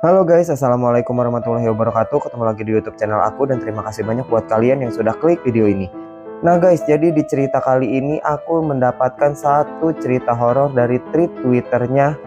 Halo guys, assalamualaikum warahmatullahi wabarakatuh. Ketemu lagi di YouTube channel aku dan terima kasih banyak buat kalian yang sudah klik video ini. Nah guys, jadi di cerita kali ini aku mendapatkan satu cerita horor dari tweet Twitternya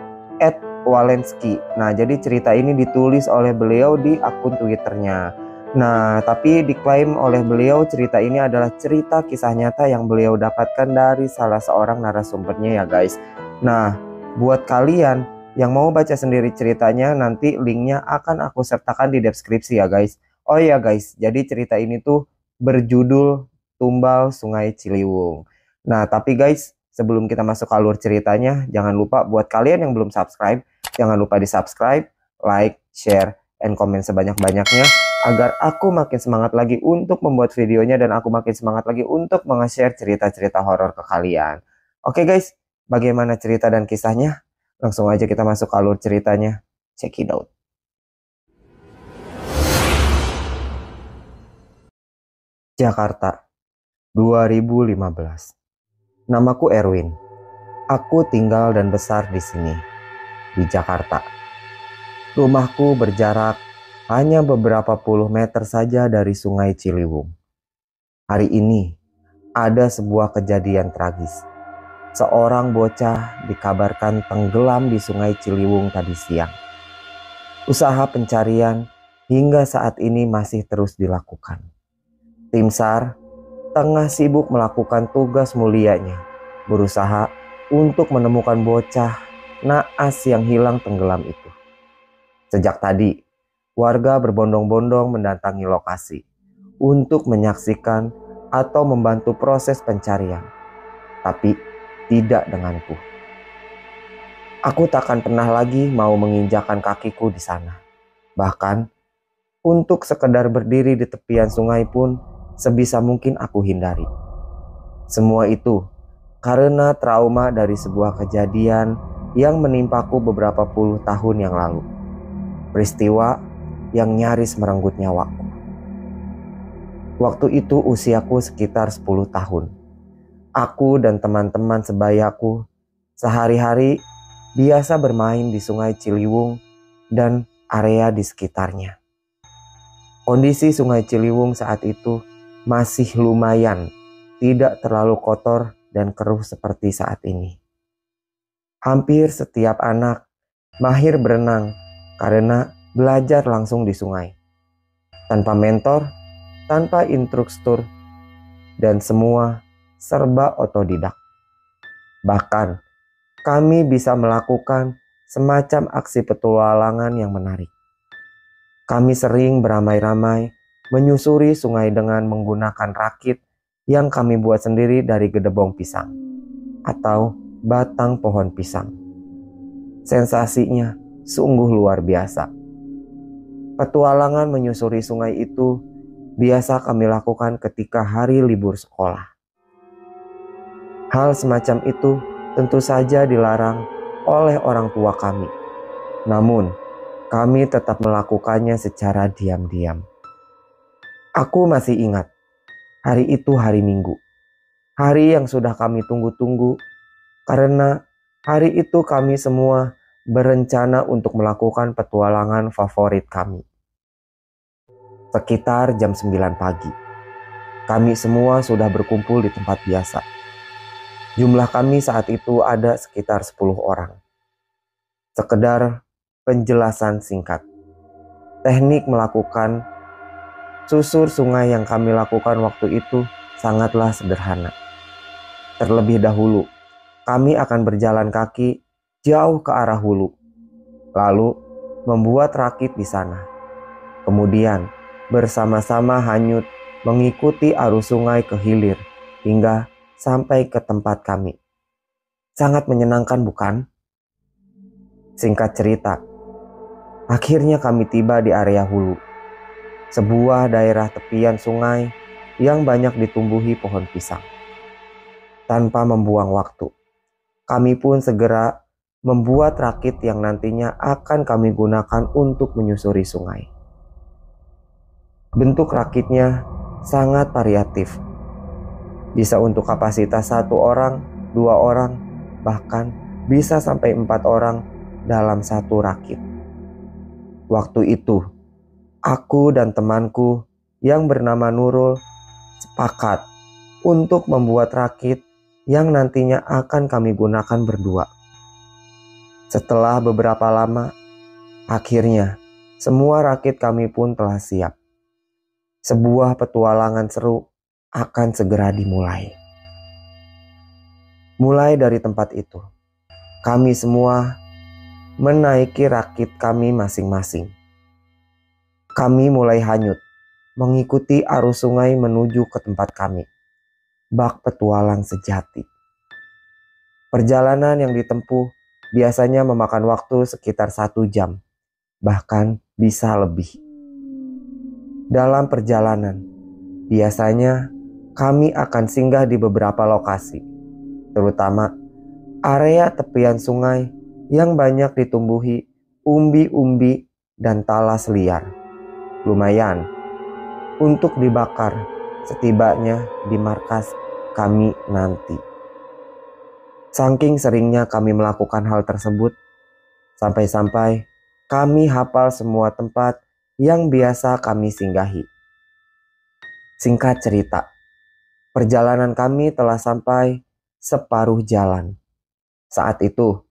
@walensky. Nah, jadi cerita ini ditulis oleh beliau di akun Twitternya. Nah, tapi diklaim oleh beliau cerita ini adalah cerita kisah nyata yang beliau dapatkan dari salah seorang narasumbernya ya guys. Nah, buat kalian yang mau baca sendiri ceritanya, nanti linknya akan aku sertakan di deskripsi ya guys. Oh iya guys, jadi cerita ini tuh berjudul Tumbal Sungai Ciliwung. Nah tapi guys, sebelum kita masuk ke alur ceritanya, jangan lupa buat kalian yang belum subscribe, jangan lupa di subscribe, like, share, and comment sebanyak-banyaknya agar aku makin semangat lagi untuk membuat videonya dan aku makin semangat lagi untuk nge-share cerita-cerita horor ke kalian. Oke guys, bagaimana cerita dan kisahnya? Langsung aja kita masuk ke alur ceritanya. Check it out. Jakarta, 2015. Namaku Erwin. Aku tinggal dan besar di sini, di Jakarta. Rumahku berjarak hanya beberapa puluh meter saja dari Sungai Ciliwung. Hari ini ada sebuah kejadian tragis. Seorang bocah dikabarkan tenggelam di Sungai Ciliwung tadi siang. Usaha pencarian hingga saat ini masih terus dilakukan. Tim SAR tengah sibuk melakukan tugas mulianya, berusaha untuk menemukan bocah naas yang hilang tenggelam itu. Sejak tadi, warga berbondong-bondong mendatangi lokasi untuk menyaksikan atau membantu proses pencarian. Tapi tidak denganku. Aku takkan pernah lagi mau menginjakan kakiku di sana. Bahkan, untuk sekedar berdiri di tepian sungai pun sebisa mungkin aku hindari. Semua itu karena trauma dari sebuah kejadian yang menimpaku beberapa puluh tahun yang lalu. Peristiwa yang nyaris merenggut nyawaku. Waktu itu usiaku sekitar 10 tahun. Aku dan teman-teman sebayaku sehari-hari biasa bermain di Sungai Ciliwung dan area di sekitarnya. Kondisi Sungai Ciliwung saat itu masih lumayan, tidak terlalu kotor dan keruh seperti saat ini. Hampir setiap anak mahir berenang karena belajar langsung di sungai. Tanpa mentor, tanpa instruktur, dan semua serba otodidak. Bahkan kami bisa melakukan semacam aksi petualangan yang menarik. Kami sering beramai-ramai menyusuri sungai dengan menggunakan rakit yang kami buat sendiri dari gedebong pisang atau batang pohon pisang. Sensasinya sungguh luar biasa. Petualangan menyusuri sungai itu biasa kami lakukan ketika hari libur sekolah. Hal semacam itu tentu saja dilarang oleh orang tua kami. Namun, kami tetap melakukannya secara diam-diam. Aku masih ingat, hari itu hari Minggu. Hari yang sudah kami tunggu-tunggu, karena hari itu kami semua berencana untuk melakukan petualangan favorit kami. Sekitar jam 9 pagi, kami semua sudah berkumpul di tempat biasa. Jumlah kami saat itu ada sekitar 10 orang. Sekedar penjelasan singkat. Teknik melakukan susur sungai yang kami lakukan waktu itu sangatlah sederhana. Terlebih dahulu, kami akan berjalan kaki jauh ke arah hulu. Lalu membuat rakit di sana. Kemudian bersama-sama hanyut mengikuti arus sungai ke hilir hingga sampai ke tempat kami. Sangat menyenangkan bukan? Singkat cerita, akhirnya kami tiba di area hulu. Sebuah daerah tepian sungai yang banyak ditumbuhi pohon pisang. Tanpa membuang waktu, kami pun segera membuat rakit yang nantinya akan kami gunakan untuk menyusuri sungai. Bentuk rakitnya sangat variatif. Bisa untuk kapasitas 1 orang, 2 orang, bahkan bisa sampai 4 orang dalam satu rakit. Waktu itu, aku dan temanku yang bernama Nurul sepakat untuk membuat rakit yang nantinya akan kami gunakan berdua. Setelah beberapa lama, akhirnya semua rakit kami pun telah siap. Sebuah petualangan seru akan segera dimulai. Mulai dari tempat itu, kami semua menaiki rakit kami masing-masing. Kami mulai hanyut mengikuti arus sungai menuju ke tempat kami, bak petualang sejati. Perjalanan yang ditempuh biasanya memakan waktu sekitar 1 jam, bahkan bisa lebih. Dalam perjalanan, biasanya kami akan singgah di beberapa lokasi, terutama area tepian sungai yang banyak ditumbuhi umbi-umbi dan talas liar. Lumayan untuk dibakar setibanya di markas kami nanti. Saking seringnya kami melakukan hal tersebut, sampai-sampai kami hafal semua tempat yang biasa kami singgahi. Singkat cerita, perjalanan kami telah sampai separuh jalan. Saat itu,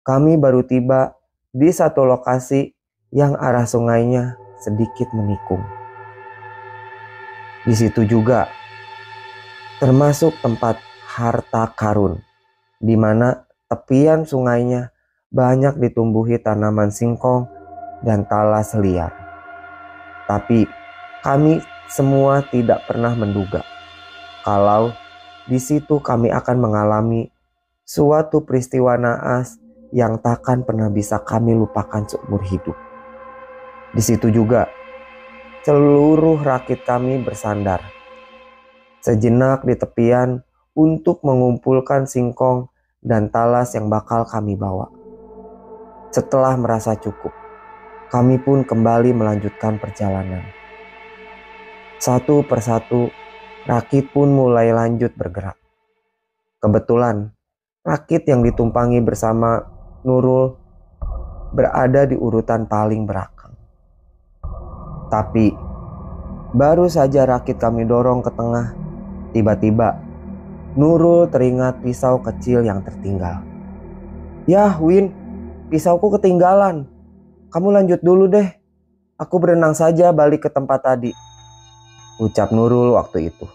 kami baru tiba di satu lokasi yang arah sungainya sedikit menikung. Di situ juga termasuk tempat harta karun, di mana tepian sungainya banyak ditumbuhi tanaman singkong dan talas liar. Tapi kami semua tidak pernah menduga kalau di situ kami akan mengalami suatu peristiwa naas yang takkan pernah bisa kami lupakan seumur hidup. Di situ juga seluruh rakit kami bersandar sejenak di tepian untuk mengumpulkan singkong dan talas yang bakal kami bawa. Setelah merasa cukup, kami pun kembali melanjutkan perjalanan. Satu persatu, rakit pun mulai lanjut bergerak. Kebetulan, rakit yang ditumpangi bersama Nurul berada di urutan paling belakang. Tapi, baru saja rakit kami dorong ke tengah, tiba-tiba Nurul teringat pisau kecil yang tertinggal. "Yah, Win, pisauku ketinggalan. Kamu lanjut dulu deh. Aku berenang saja balik ke tempat tadi," ucap Nurul waktu itu.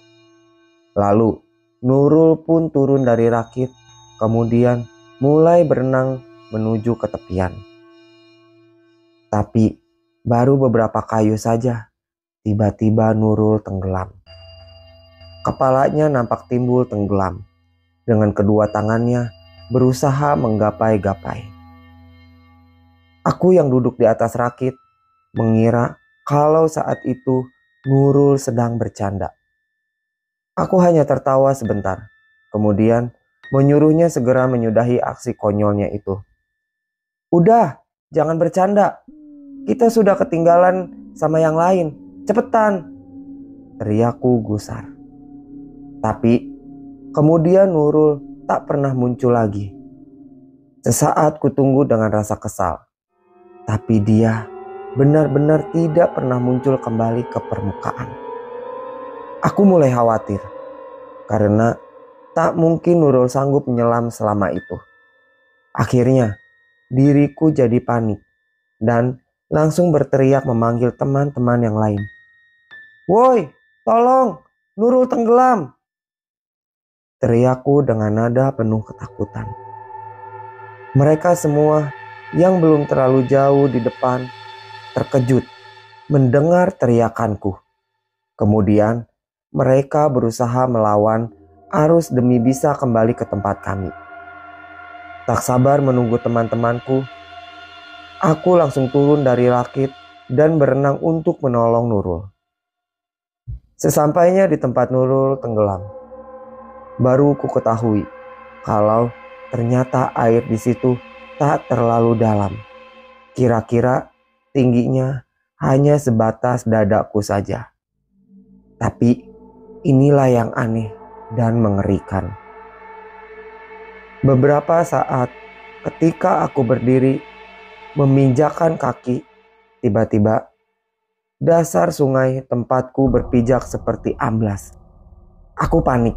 Lalu, Nurul pun turun dari rakit, kemudian mulai berenang menuju ke tepian. Tapi, baru beberapa kayu saja, tiba-tiba Nurul tenggelam. Kepalanya nampak timbul tenggelam. Dengan kedua tangannya berusaha menggapai-gapai. Aku yang duduk di atas rakit mengira kalau saat itu Nurul sedang bercanda. Aku hanya tertawa sebentar, kemudian menyuruhnya segera menyudahi aksi konyolnya itu. "Udah, jangan bercanda. Kita sudah ketinggalan sama yang lain. Cepetan!" teriakku gusar. Tapi kemudian Nurul tak pernah muncul lagi. Sesaat kutunggu dengan rasa kesal. Tapi dia benar-benar tidak pernah muncul kembali ke permukaan. Aku mulai khawatir karena tak mungkin Nurul sanggup menyelam selama itu. Akhirnya diriku jadi panik dan langsung berteriak memanggil teman-teman yang lain. "Woi, tolong, Nurul tenggelam!" teriakku dengan nada penuh ketakutan. Mereka semua yang belum terlalu jauh di depan terkejut mendengar teriakanku. Kemudian mereka berusaha melawan arus demi bisa kembali ke tempat kami. Tak sabar menunggu teman-temanku, aku langsung turun dari rakit dan berenang untuk menolong Nurul. Sesampainya di tempat Nurul tenggelam, baru ku ketahui kalau ternyata air di situ tak terlalu dalam. Kira-kira tingginya hanya sebatas dadaku saja. Tapi inilah yang aneh dan mengerikan. Beberapa saat ketika aku berdiri meminjakan kaki, Tiba-tiba, dasar sungai tempatku berpijak seperti amblas. Aku panik.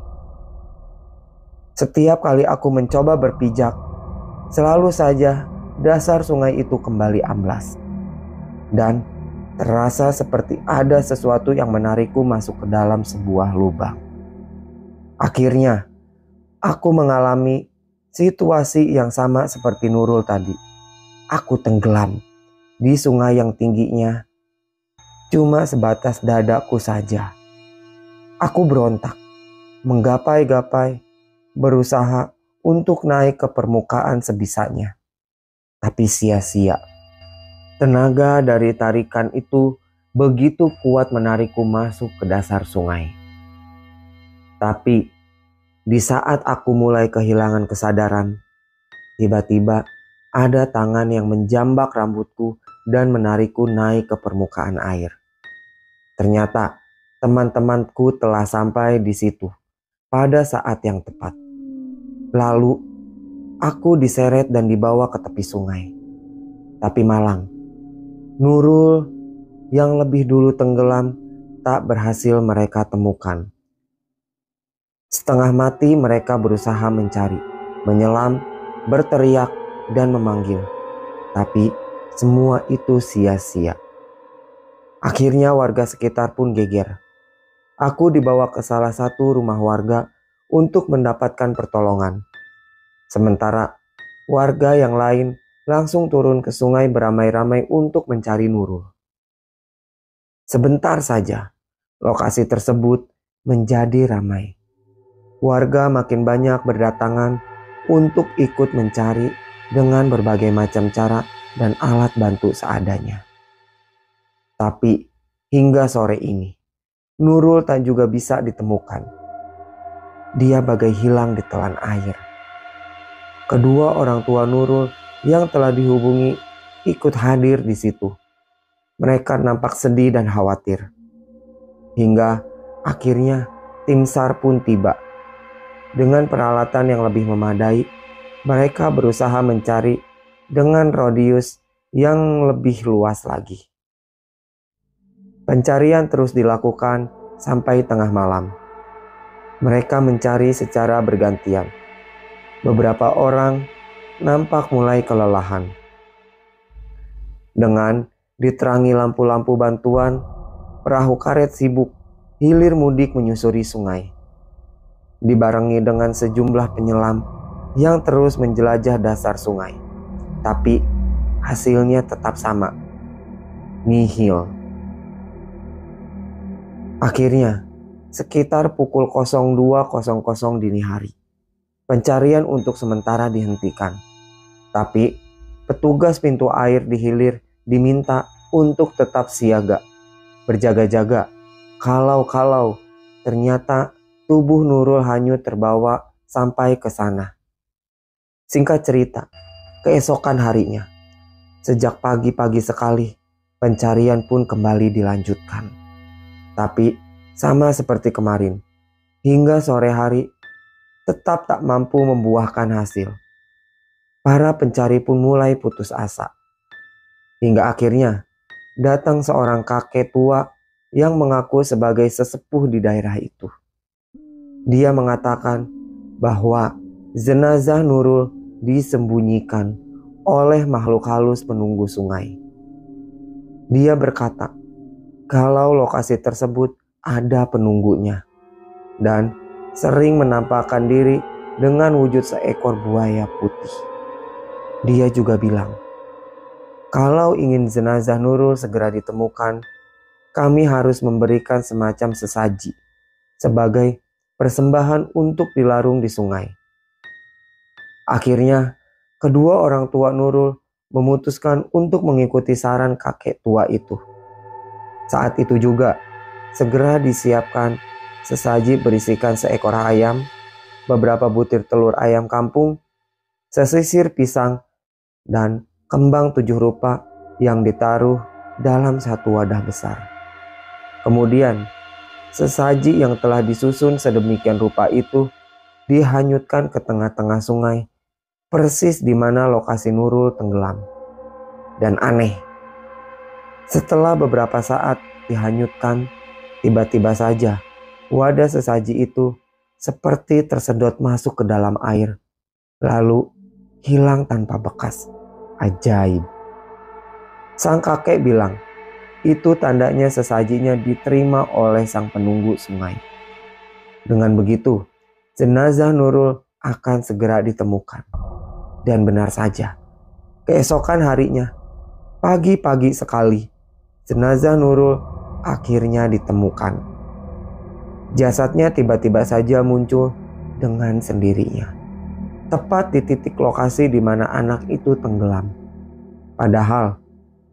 Setiap kali aku mencoba berpijak, selalu saja dasar sungai itu kembali amblas. Dan terasa seperti ada sesuatu yang menarikku masuk ke dalam sebuah lubang. Akhirnya, aku mengalami situasi yang sama seperti Nurul tadi. Aku tenggelam di sungai yang tingginya cuma sebatas dadaku saja. Aku berontak, menggapai-gapai, berusaha untuk naik ke permukaan sebisanya. Tapi sia-sia. Tenaga dari tarikan itu begitu kuat menarikku masuk ke dasar sungai. Tapi di saat aku mulai kehilangan kesadaran, tiba-tiba ada tangan yang menjambak rambutku dan menarikku naik ke permukaan air. Ternyata teman-temanku telah sampai di situ pada saat yang tepat. Lalu aku diseret dan dibawa ke tepi sungai. Tapi malang, Nurul yang lebih dulu tenggelam tak berhasil mereka temukan. Setengah mati mereka berusaha mencari, menyelam, berteriak, dan memanggil. Tapi semua itu sia-sia. Akhirnya warga sekitar pun geger. Aku dibawa ke salah satu rumah warga untuk mendapatkan pertolongan. Sementara warga yang lain langsung turun ke sungai beramai-ramai untuk mencari Nurul. Sebentar saja, lokasi tersebut menjadi ramai. Warga makin banyak berdatangan untuk ikut mencari dengan berbagai macam cara dan alat bantu seadanya. Tapi hingga sore ini, Nurul tak juga bisa ditemukan. Dia bagai hilang di telan air. Kedua orang tua Nurul yang telah dihubungi ikut hadir di situ. Mereka nampak sedih dan khawatir. Hingga akhirnya tim SAR pun tiba. Dengan peralatan yang lebih memadai, mereka berusaha mencari dengan radius yang lebih luas lagi. Pencarian terus dilakukan sampai tengah malam. Mereka mencari secara bergantian. Beberapa orang nampak mulai kelelahan. Dengan diterangi lampu-lampu bantuan, perahu karet sibuk hilir mudik menyusuri sungai. Dibarengi dengan sejumlah penyelam yang terus menjelajah dasar sungai. Tapi hasilnya tetap sama, nihil. Akhirnya, sekitar pukul 02.00 dini hari, pencarian untuk sementara dihentikan. Tapi petugas pintu air di hilir diminta untuk tetap siaga, berjaga-jaga. Kalau ternyata tubuh Nurul hanyut terbawa sampai ke sana. Singkat cerita, keesokan harinya, sejak pagi-pagi sekali, pencarian pun kembali dilanjutkan. Tapi sama seperti kemarin, hingga sore hari tetap tak mampu membuahkan hasil. Para pencari pun mulai putus asa. Hingga akhirnya datang seorang kakek tua yang mengaku sebagai sesepuh di daerah itu. Dia mengatakan bahwa jenazah Nurul disembunyikan oleh makhluk halus penunggu sungai. Dia berkata kalau lokasi tersebut ada penunggunya dan sering menampakkan diri dengan wujud seekor buaya putih. Dia juga bilang, kalau ingin jenazah Nurul segera ditemukan, kami harus memberikan semacam sesaji sebagai persembahan untuk dilarung di sungai. Akhirnya, kedua orang tua Nurul memutuskan untuk mengikuti saran kakek tua itu. Saat itu juga, segera disiapkan sesaji berisikan seekor ayam, beberapa butir telur ayam kampung, sesisir pisang, dan kembang 7 rupa yang ditaruh dalam satu wadah besar. Kemudian, sesaji yang telah disusun sedemikian rupa itu dihanyutkan ke tengah-tengah sungai, persis di mana lokasi Nurul tenggelam. Dan aneh, Setelah beberapa saat dihanyutkan, tiba-tiba saja wadah sesaji itu seperti tersedot masuk ke dalam air, lalu hilang tanpa bekas. Ajaib. Sang kakek bilang, itu tandanya sesajinya diterima oleh sang penunggu sungai. Dengan begitu, jenazah Nurul akan segera ditemukan. Dan benar saja, keesokan harinya, pagi-pagi sekali, jenazah Nurul akhirnya ditemukan. Jasadnya tiba-tiba saja muncul dengan sendirinya, tepat di titik lokasi di mana anak itu tenggelam. Padahal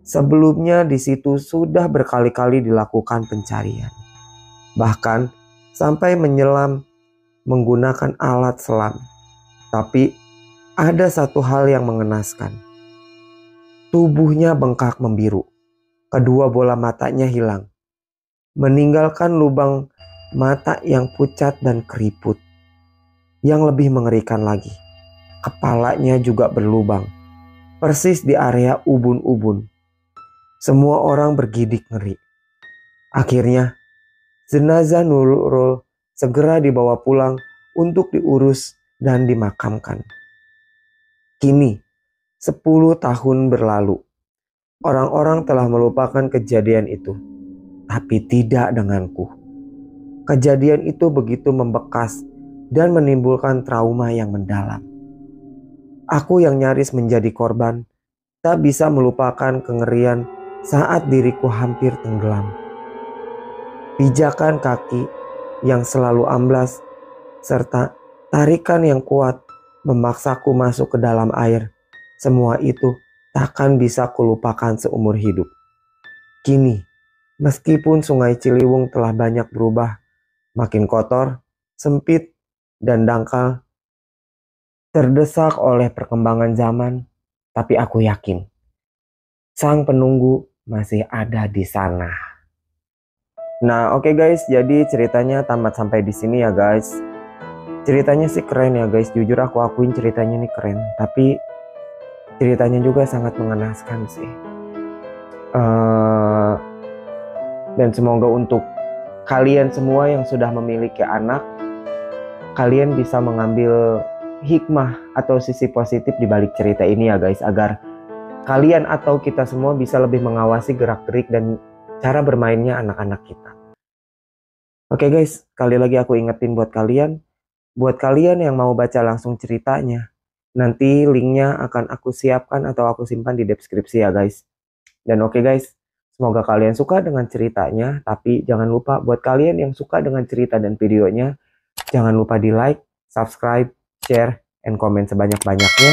sebelumnya di situ sudah berkali-kali dilakukan pencarian. Bahkan sampai menyelam menggunakan alat selam. Tapi ada satu hal yang mengenaskan. Tubuhnya bengkak membiru. Kedua bola matanya hilang, meninggalkan lubang mata yang pucat dan keriput. Yang lebih mengerikan lagi, kepalanya juga berlubang, persis di area ubun-ubun. Semua orang bergidik ngeri. Akhirnya, jenazah Nurul segera dibawa pulang untuk diurus dan dimakamkan. Kini, 10 tahun berlalu. Orang-orang telah melupakan kejadian itu, tapi tidak denganku. Kejadian itu begitu membekas dan menimbulkan trauma yang mendalam. Aku yang nyaris menjadi korban, tak bisa melupakan kengerian saat diriku hampir tenggelam. Pijakan kaki yang selalu amblas, serta tarikan yang kuat memaksaku masuk ke dalam air. Semua itu takkan bisa kulupakan seumur hidup. Kini, meskipun sungai Ciliwung telah banyak berubah, makin kotor, sempit, dan dangkal, terdesak oleh perkembangan zaman, tapi aku yakin sang penunggu masih ada di sana. Nah, oke guys, jadi ceritanya tamat sampai di sini ya guys. Ceritanya sih keren ya guys, jujur aku akuin ceritanya nih keren, tapi ceritanya juga sangat mengenaskan sih. Dan semoga untuk kalian semua yang sudah memiliki anak, kalian bisa mengambil hikmah atau sisi positif di balik cerita ini ya guys, agar kalian atau kita semua bisa lebih mengawasi gerak-gerik dan cara bermainnya anak-anak kita. Oke guys, sekali lagi aku ingetin buat kalian yang mau baca langsung ceritanya, nanti linknya akan aku siapkan atau aku simpan di deskripsi ya guys. Dan oke guys, semoga kalian suka dengan ceritanya, tapi jangan lupa buat kalian yang suka dengan cerita dan videonya, jangan lupa di like, subscribe, share, and comment sebanyak-banyaknya,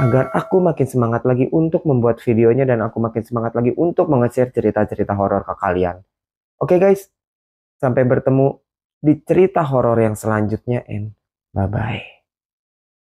agar aku makin semangat lagi untuk membuat videonya dan aku makin semangat lagi untuk nge-share cerita-cerita horor ke kalian. Oke guys, sampai bertemu di cerita horor yang selanjutnya, and bye-bye.